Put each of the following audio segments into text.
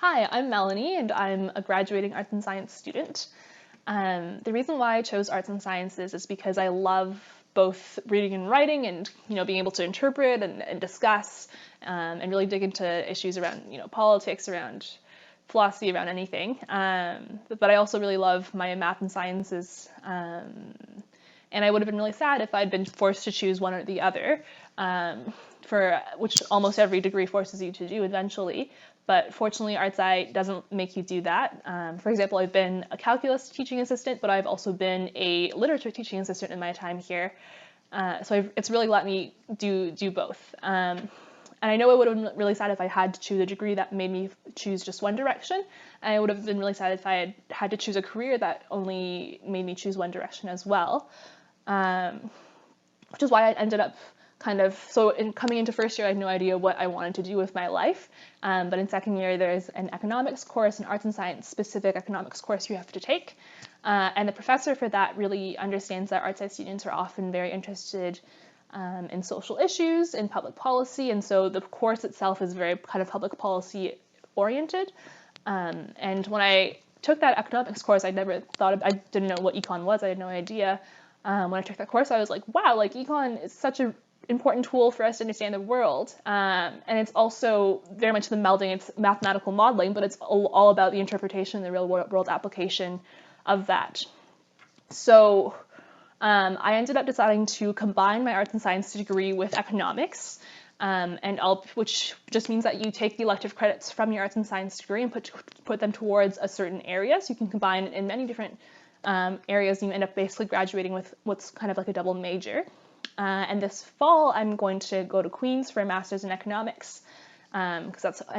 Hi, I'm Melanie, and I'm a graduating arts and science student. The reason why I chose arts and sciences is because I love both reading and writing, and being able to interpret and discuss, and really dig into issues around politics, around philosophy, around anything. But I also really love my math and sciences. And I would have been really sad if I'd been forced to choose one or the other, for which almost every degree forces you to do eventually. But fortunately, ArtSci doesn't make you do that. For example, I've been a calculus teaching assistant, but I've also been a literature teaching assistant in my time here. So it's really let me do both. And I know it would have been really sad if I had to choose a degree that made me choose just one direction. And I would have been really sad if I had to choose a career that only made me choose one direction as well. Which is why I ended up in coming into first year, I had no idea what I wanted to do with my life. But in second year, there's an economics course, an arts and science specific economics course you have to take. And the professor for that really understands that arts science students are often very interested in social issues, in public policy. And so the course itself is very kind of public policy oriented. And when I took that economics course, I didn't know what econ was. I had no idea. When I took that course, I was like, wow, like econ is such an important tool for us to understand the world. And it's also very much the melding, it's mathematical modeling, but it's all about the interpretation and the real world application of that. So I ended up deciding to combine my arts and science degree with economics. Which just means that you take the elective credits from your arts and science degree and put them towards a certain area. So you can combine in many different areas, and you end up basically graduating with what's kind of like a double major. And this fall, I'm going to go to Queen's for a master's in economics, and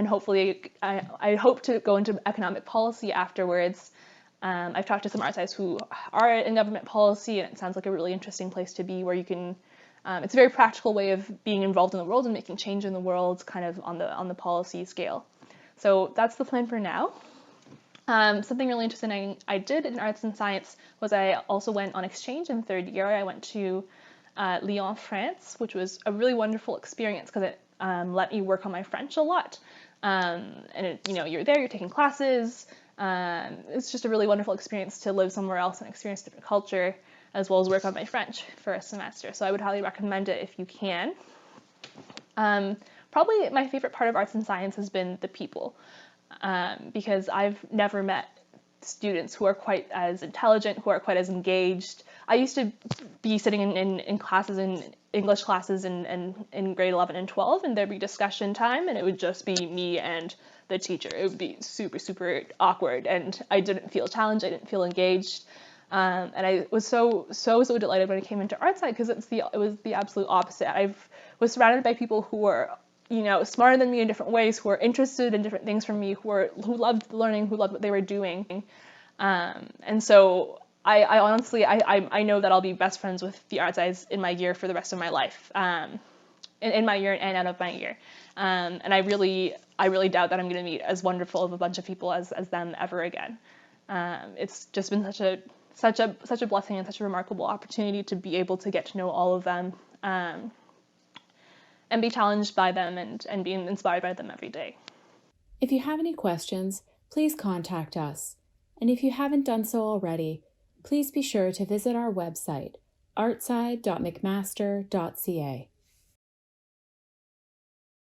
hopefully I hope to go into economic policy afterwards. I've talked to some arts guys who are in government policy, and it sounds like a really interesting place to be, where you can. It's a very practical way of being involved in the world and making change in the world, kind of on the policy scale. So that's the plan for now. Something really interesting I did in arts and science was I also went on exchange in third year. I went to Lyon, France, which was a really wonderful experience because it let me work on my French a lot. You're there, you're taking classes. It's just a really wonderful experience to live somewhere else and experience a different culture, as well as work on my French for a semester. So I would highly recommend it if you can. Probably my favorite part of arts and science has been the people. Because I've never met students who are quite as intelligent, who are quite as engaged. I used to be sitting in classes, in English classes in grade 11 and 12, and there'd be discussion time, and it would just be me and the teacher. It would be super, super awkward, and I didn't feel challenged, I didn't feel engaged. And I was so delighted when I came into ArtSci, because it was the absolute opposite. I was surrounded by people who were smarter than me in different ways, who are interested in different things from me, who loved learning, who loved what they were doing. And so I honestly, I know that I'll be best friends with the arts guys in my year for the rest of my life, in my year and out of my year. And I really doubt that I'm going to meet as wonderful of a bunch of people as them ever again. It's just been such a blessing and such a remarkable opportunity to be able to get to know all of them. And be challenged by them and being inspired by them every day. If you have any questions, please contact us. And if you haven't done so already, please be sure to visit our website, artsci.mcmaster.ca.